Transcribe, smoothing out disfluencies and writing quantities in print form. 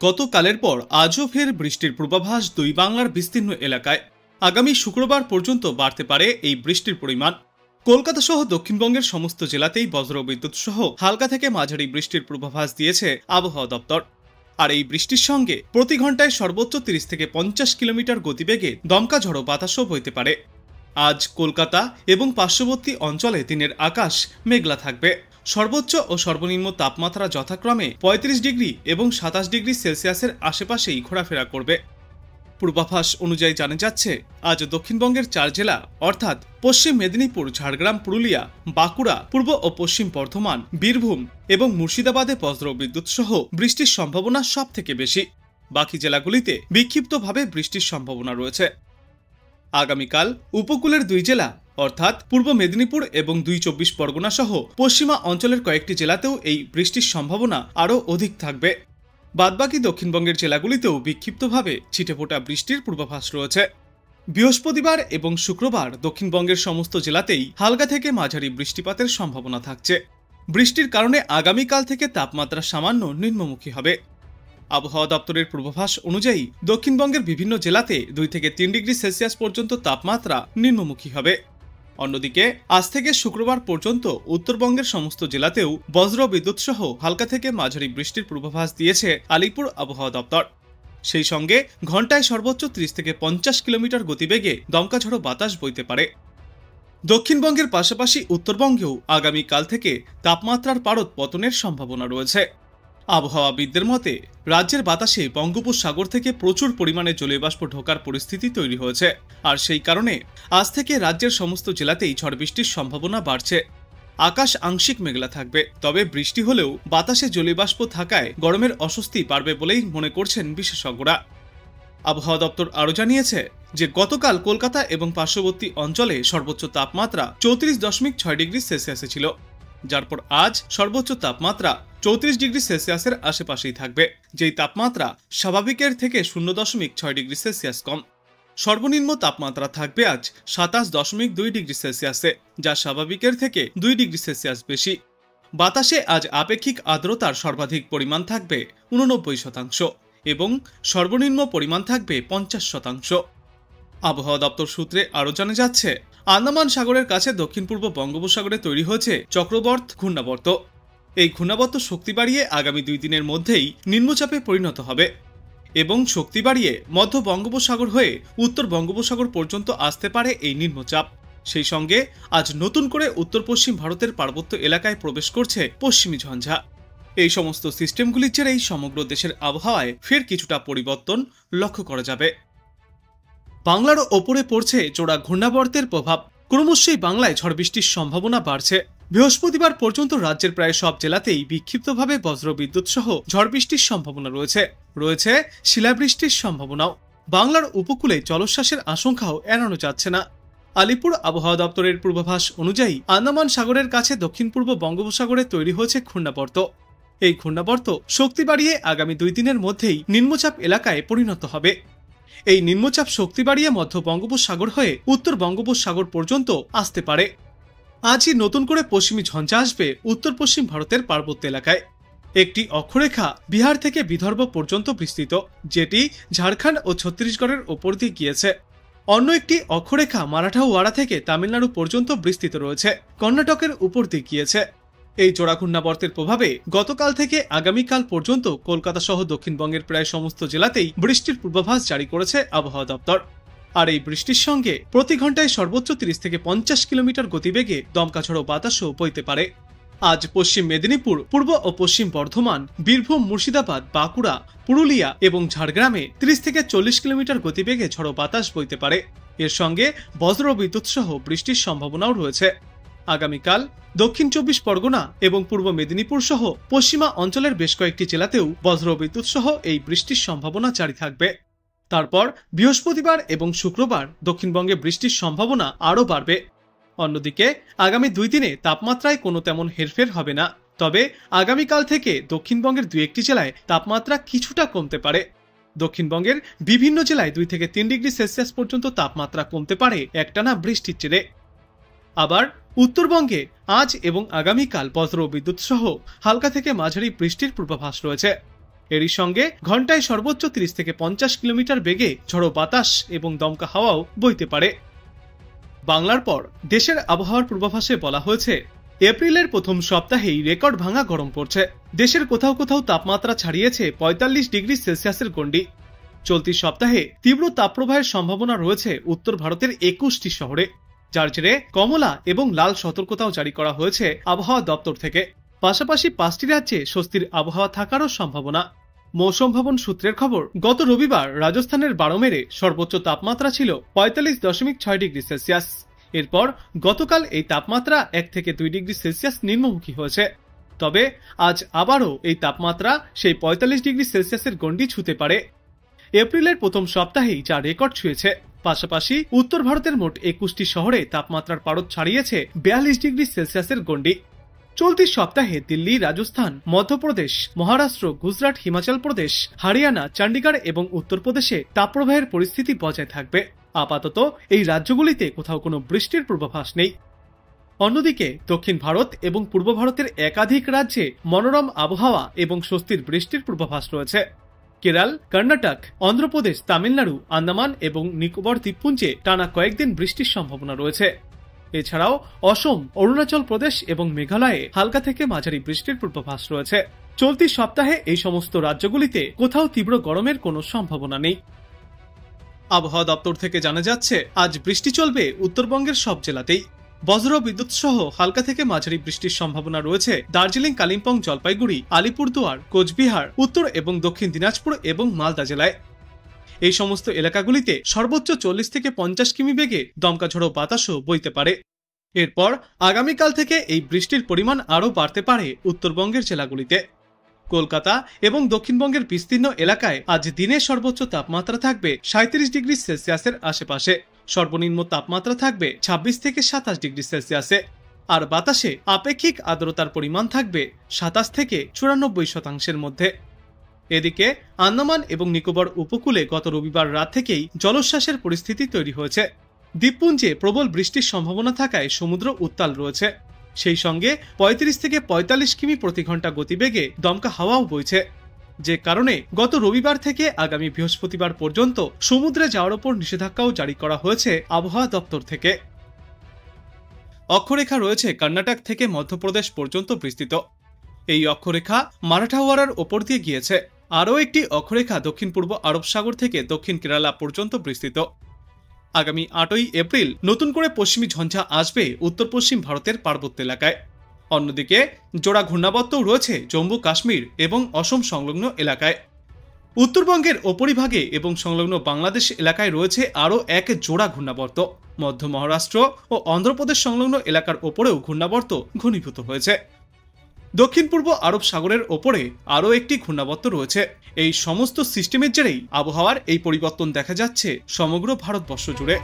গতকালের পর আজও ফের বৃষ্টির পূর্বাভাস দুই বাংলার বিস্তীর্ণ এলাকায়। আগামী শুক্রবার পর্যন্ত বাড়তে পারে এই বৃষ্টির পরিমাণ। কলকাতা সহ দক্ষিণবঙ্গের সমস্ত জেলাতেই বজ্রবিদ্যুৎ সহ হালকা থেকে মাঝারি বৃষ্টির পূর্বাভাস দিয়েছে আবহাওয়া দপ্তর। আর এই বৃষ্টির সঙ্গে প্রতি ঘন্টায় সর্বোচ্চ 30 থেকে 50 কিলোমিটার গতিবেগে দমকা ঝড়ো বাতাসও বইতে পারে। আজ কলকাতা এবং পার্শ্ববর্তী অঞ্চলে দিনের আকাশ মেঘলা থাকবে। সর্বোচ্চ ও সর্বনিম্ন তাপমাত্রা যথাক্রমে 35 ডিগ্রি এবং 27 ডিগ্রি সেলসিয়াসের আশেপাশেই ঘোরাফেরা করবে। পূর্বাভাস অনুযায়ী জানা যাচ্ছে, আজ দক্ষিণবঙ্গের 4 জেলা অর্থাৎ পশ্চিম মেদিনীপুর, ঝাড়গ্রাম, পুরুলিয়া, বাঁকুড়া, পূর্ব ও পশ্চিম বর্ধমান, বীরভূম এবং মুর্শিদাবাদে বজ্রবিদ্যুৎ সহ বৃষ্টির সম্ভাবনা সব থেকে বেশি। বাকি জেলাগুলিতে বিক্ষিপ্তভাবে বৃষ্টির সম্ভাবনা রয়েছে। আগামীকাল উপকূলের 2 জেলা অর্থাৎ পূর্ব মেদিনীপুর এবং 24 পরগনা সহ পশ্চিমা অঞ্চলের কয়েকটি জেলাতেও এই বৃষ্টির সম্ভাবনা আরও অধিক থাকবে। বাদবাকি দক্ষিণবঙ্গের জেলাগুলিতেও বিক্ষিপ্তভাবে ছিটেফোঁটা বৃষ্টির পূর্বাভাস রয়েছে। বৃহস্পতিবার এবং শুক্রবার দক্ষিণবঙ্গের সমস্ত জেলাতেই হালকা থেকে মাঝারি বৃষ্টিপাতের সম্ভাবনা থাকছে। বৃষ্টির কারণে আগামীকাল থেকে তাপমাত্রা সামান্য নিম্নমুখী হবে। আবহাওয়া দপ্তরের পূর্বাভাস অনুযায়ী দক্ষিণবঙ্গের বিভিন্ন জেলাতে 2 থেকে 3 ডিগ্রি সেলসিয়াস পর্যন্ত তাপমাত্রা নিম্নমুখী হবে। অন্যদিকে আজ থেকে শুক্রবার পর্যন্ত উত্তরবঙ্গের সমস্ত জেলাতেও বজ্রবিদ্যুৎ সহ হালকা থেকে মাঝারি বৃষ্টির পূর্বাভাস দিয়েছে আলিপুর আবহাওয়া দপ্তর। সেই সঙ্গে ঘন্টায় সর্বোচ্চ 30 থেকে 50 কিলোমিটার গতিবেগে দমকা ঝড়ো বাতাস বইতে পারে। দক্ষিণবঙ্গের পাশাপাশি উত্তরবঙ্গেও আগামীকাল থেকে তাপমাত্রার পারদ পতনের সম্ভাবনা রয়েছে। আবহাওয়াবিদদের মতে রাজ্যের বাতাসে বঙ্গোপসাগর থেকে প্রচুর পরিমাণে জলীয়বাষ্প ঢোকার পরিস্থিতি তৈরি হয়েছে। আর সেই কারণে আজ থেকে রাজ্যের সমস্ত জেলাতেই ঝড় বৃষ্টির সম্ভাবনা বাড়ছে। আকাশ আংশিক মেঘলা থাকবে, তবে বৃষ্টি হলেও বাতাসে জলীয়বাষ্প থাকায় গরমের অস্বস্তি বাড়বে বলেই মনে করছেন বিশেষজ্ঞরা। আবহাওয়া দপ্তর আরও জানিয়েছে যে গতকাল কলকাতা এবং পার্শ্ববর্তী অঞ্চলে সর্বোচ্চ তাপমাত্রা 34.6 ডিগ্রি সেলসিয়াসে ছিল, যার পর আজ সর্বোচ্চ তাপমাত্রা 34 ডিগ্রি সেলসিয়াসের আশেপাশেই থাকবে, যেই তাপমাত্রা স্বাভাবিকের থেকে 0.6 ডিগ্রি সেলসিয়াস কম। সর্বনিম্ন তাপমাত্রা থাকবে আজ 27.2 ডিগ্রি সেলসিয়াসে, যা স্বাভাবিকের থেকে 2 ডিগ্রি সেলসিয়াস বেশি। বাতাসে আজ আপেক্ষিক আর্দ্রতার সর্বাধিক পরিমাণ থাকবে 89% এবং সর্বনিম্ন পরিমাণ থাকবে 50%। আবহাওয়া দপ্তর সূত্রে আরও জানা যাচ্ছে, আন্দামান সাগরের কাছে দক্ষিণ পূর্ব বঙ্গোপসাগরে তৈরি হয়েছে চক্রবর্ত ঘূর্ণাবর্ত। এই ঘূর্ণাবর্ত শক্তি বাড়িয়ে আগামী 2 দিনের মধ্যেই নিম্নচাপে পরিণত হবে এবং শক্তি বাড়িয়ে মধ্য বঙ্গোপসাগর হয়ে উত্তর বঙ্গোপসাগর পর্যন্ত আসতে পারে এই নিম্নচাপ। সেই সঙ্গে আজ নতুন করে উত্তর পশ্চিম ভারতের পার্বত্য এলাকায় প্রবেশ করছে পশ্চিমী ঝঞ্ঝা। এই সমস্ত সিস্টেমগুলির জেরেই সমগ্র দেশের আবহাওয়ায় ফের কিছুটা পরিবর্তন লক্ষ্য করা যাবে। বাংলার ওপরে পড়ছে জোড়া ঘূর্ণাবর্তের প্রভাব। ক্রমশই বাংলায় ঝড় বৃষ্টির সম্ভাবনা বাড়ছে। বৃহস্পতিবার পর্যন্ত রাজ্যের প্রায় সব জেলাতেই বিক্ষিপ্তভাবে বজ্রবিদ্যুৎ সহ ঝড় বৃষ্টির সম্ভাবনা রয়েছে শিলাবৃষ্টির সম্ভাবনাও। বাংলার উপকূলে জলোচ্ছ্বাসের আশঙ্কাও এড়ানো যাচ্ছে না। আলিপুর আবহাওয়া দপ্তরের পূর্বাভাস অনুযায়ী আন্দামান সাগরের কাছে দক্ষিণ পূর্ব বঙ্গোপসাগরে তৈরি হয়েছে ঘূর্ণাবর্ত। এই ঘূর্ণাবর্ত শক্তি বাড়িয়ে আগামী 2 দিনের মধ্যেই নিম্নচাপ এলাকায় পরিণত হবে। এই নিম্নচাপ শক্তি বাড়িয়ে মধ্য বঙ্গোপসাগর হয়ে উত্তর বঙ্গোপসাগর পর্যন্ত আসতে পারে। আজই নতুন করে পশ্চিমী ঝঞ্ঝা আসবে উত্তর পশ্চিম ভারতের পার্বত্য এলাকায়। একটি অক্ষরেখা বিহার থেকে বিদর্ভ পর্যন্ত বিস্তৃত, যেটি ঝাড়খণ্ড ও ছত্তিশগড়ের ওপর দিয়ে গিয়েছে। অন্য একটি অক্ষরেখা মারাঠাওয়াড়া থেকে তামিলনাড়ু পর্যন্ত বিস্তৃত রয়েছে, কর্ণাটকের উপর দিয়ে গিয়েছে। এই জোড়া ঘূর্ণাবর্তের প্রভাবে গতকাল থেকে আগামীকাল পর্যন্ত কলকাতা সহ দক্ষিণবঙ্গের প্রায় সমস্ত জেলাতেই বৃষ্টির পূর্বাভাস জারি করেছে আবহাওয়া দপ্তর। আর এই বৃষ্টির সঙ্গে প্রতি ঘন্টায় সর্বোচ্চ 30 থেকে 50 কিলোমিটার গতিবেগে দমকা ঝড়ো বাতাসও বইতে পারে। আজ পশ্চিম মেদিনীপুর, পূর্ব ও পশ্চিম বর্ধমান, বীরভূম, মুর্শিদাবাদ, বাঁকুড়া, পুরুলিয়া এবং ঝাড়গ্রামে 30 থেকে 40 কিলোমিটার গতিবেগে ঝড়ো বাতাস বইতে পারে। এর সঙ্গে বজ্রবিদ্যুৎ সহ বৃষ্টির সম্ভাবনাও রয়েছে। আগামীকাল দক্ষিণ 24 পরগনা এবং পূর্ব মেদিনীপুর সহ পশ্চিমা অঞ্চলের বেশ কয়েকটি জেলাতেও বজ্রবিদ্যুৎ সহ এই বৃষ্টির সম্ভাবনা জারি থাকবে। তারপর বৃহস্পতিবার এবং শুক্রবার দক্ষিণবঙ্গে বৃষ্টির সম্ভাবনা আরও বাড়বে। অন্যদিকে আগামী 2 দিনে তাপমাত্রায় কোনো তেমন হেরফের হবে না, তবে আগামীকাল থেকে দক্ষিণবঙ্গের 2-1টি জেলায় তাপমাত্রা কিছুটা কমতে পারে। দক্ষিণবঙ্গের বিভিন্ন জেলায় 2 থেকে 3 ডিগ্রি সেলসিয়াস পর্যন্ত তাপমাত্রা কমতে পারে একটানা বৃষ্টির জেরে। আবার উত্তরবঙ্গে আজ এবং আগামীকাল বজ্রবিদ্যুৎ সহ হালকা থেকে মাঝারি বৃষ্টির পূর্বাভাস রয়েছে। এরই সঙ্গে ঘন্টায় সর্বোচ্চ 30 থেকে 50 কিলোমিটার বেগে ঝড়ো বাতাস এবং দমকা হাওয়াও বইতে পারে। বাংলার পর দেশের আবহাওয়ার পূর্বাভাসে বলা হয়েছে, এপ্রিলের প্রথম সপ্তাহেই রেকর্ড ভাঙা গরম পড়ছে। দেশের কোথাও কোথাও তাপমাত্রা ছাড়িয়েছে 45 ডিগ্রি সেলসিয়াসের গণ্ডি। চলতি সপ্তাহে তীব্র তাপপ্রবাহের সম্ভাবনা রয়েছে উত্তর ভারতের 21টি শহরে, যার জেরে কমলা এবং লাল সতর্কতাও জারি করা হয়েছে আবহাওয়া দপ্তর থেকে। পাশাপাশি 5টি রাজ্যে স্বস্তির আবহাওয়া থাকারও সম্ভাবনা। মৌসুম ভবন সূত্রের খবর, গত রবিবার রাজস্থানের বাড়মেরে সর্বোচ্চ তাপমাত্রা ছিল 45.6 ডিগ্রি সেলসিয়াস। এরপর গতকাল এই তাপমাত্রা 1 থেকে 2 ডিগ্রি সেলসিয়াস নিম্নমুখী হয়েছে। তবে আজ আবারও এই তাপমাত্রা সেই 45 ডিগ্রি সেলসিয়াসের গণ্ডি ছুঁতে পারে। এপ্রিলের প্রথম সপ্তাহেই যা রেকর্ড ছুঁয়েছে। পাশাপাশি উত্তর ভারতের মোট 21টি শহরে তাপমাত্রার পারদ ছাড়িয়েছে 42 ডিগ্রি সেলসিয়াসের গণ্ডি। চলতি সপ্তাহে দিল্লি, রাজস্থান, মধ্যপ্রদেশ, মহারাষ্ট্র, গুজরাট, হিমাচল প্রদেশ, হরিয়ানা, চণ্ডীগড় এবং উত্তরপ্রদেশে তাপপ্রবাহের পরিস্থিতি বজায় থাকবে। আপাতত এই রাজ্যগুলিতে কোথাও কোনো বৃষ্টির পূর্বাভাস নেই। অন্যদিকে দক্ষিণ ভারত এবং পূর্ব ভারতের একাধিক রাজ্যে মনোরম আবহাওয়া এবং স্বস্তির বৃষ্টির পূর্বাভাস রয়েছে। কেরল, কর্ণাটক, অন্ধ্রপ্রদেশ, তামিলনাড়ু, আন্দামান এবং নিকোবর দ্বীপপুঞ্জে টানা কয়েকদিন বৃষ্টির সম্ভাবনা রয়েছে। এছাড়াও অসম, অরুণাচল প্রদেশ এবং মেঘালয়ে হালকা থেকে মাঝারি বৃষ্টির পূর্বাভাস রয়েছে। চলতি সপ্তাহে এই সমস্ত রাজ্যগুলিতে কোথাও তীব্র গরমের কোনো সম্ভাবনা নেই। আবহাওয়া দপ্তর থেকে জানা যাচ্ছে, আজ বৃষ্টি চলবে উত্তরবঙ্গের সব জেলাতেই। বজ্র বিদ্যুৎ সহ হালকা থেকে মাঝারি বৃষ্টির সম্ভাবনা রয়েছে দার্জিলিং, কালিম্পং, জলপাইগুড়ি, আলিপুরদুয়ার, কোচবিহার, উত্তর এবং দক্ষিণ দিনাজপুর এবং মালদা জেলায়। এই সমস্ত এলাকাগুলিতে সর্বোচ্চ 40 থেকে 50 কিমি বেগে দমকা ঝড়ো বাতাসও বইতে পারে। এরপর আগামীকাল থেকে এই বৃষ্টির পরিমাণ আরও বাড়তে পারে উত্তরবঙ্গের জেলাগুলিতে। কলকাতা এবং দক্ষিণবঙ্গের বিস্তীর্ণ এলাকায় আজ দিনের সর্বোচ্চ তাপমাত্রা থাকবে 37 ডিগ্রি সেলসিয়াসের আশেপাশে। সর্বনিম্ন তাপমাত্রা থাকবে 26 থেকে 27 ডিগ্রি সেলসিয়াসে। আর বাতাসে আপেক্ষিক আর্দ্রতার পরিমাণ থাকবে 27 থেকে 94% মধ্যে। এদিকে আন্দামান এবং নিকোবর উপকূলে গত রবিবার রাত থেকেই জলোচ্ছ্বাসের পরিস্থিতি তৈরি হয়েছে। দ্বীপপুঞ্জে প্রবল বৃষ্টির সম্ভাবনা থাকায় সমুদ্র উত্তাল রয়েছে। সেই সঙ্গে 35 থেকে 45 কিমি প্রতি ঘন্টা গতিবেগে দমকা হাওয়াও বইছে, যে কারণে গত রবিবার থেকে আগামী বৃহস্পতিবার পর্যন্ত সমুদ্রে যাওয়ার উপর নিষেধাজ্ঞাও জারি করা হয়েছে আবহাওয়া দপ্তর থেকে। অক্ষরেখা রয়েছে কর্ণাটক থেকে মধ্যপ্রদেশ পর্যন্ত বিস্তৃত। এই অক্ষরেখা মারাঠাওয়াড়ার ওপর দিয়ে গিয়েছে। আরও একটি অক্ষরেখা দক্ষিণ পূর্ব আরব সাগর থেকে দক্ষিণ কেরালা পর্যন্ত বিস্তৃত। আগামী 8ই এপ্রিল নতুন করে পশ্চিমী ঝঞ্ঝা আসবে উত্তর পশ্চিম ভারতের পার্বত্য এলাকায়। অন্যদিকে জোড়া ঘূর্ণাবর্তও রয়েছে জম্মু কাশ্মীর এবং অসম সংলগ্ন এলাকায়। উত্তরবঙ্গের উপরিভাগে এবং সংলগ্ন বাংলাদেশ এলাকায় রয়েছে আরও এক জোড়া ঘূর্ণাবর্ত। মধ্য মহারাষ্ট্র ও অন্ধ্রপ্রদেশ সংলগ্ন এলাকার ওপরেও ঘূর্ণাবর্ত ঘনীভূত হয়েছে। দক্ষিণ পূর্ব আরব সাগরের ওপরে আরও একটি ঘূর্ণাবর্ত রয়েছে। এই সমস্ত সিস্টেমের জেরেই আবহাওয়ার এই পরিবর্তন দেখা যাচ্ছে সমগ্র ভারতবর্ষ জুড়ে।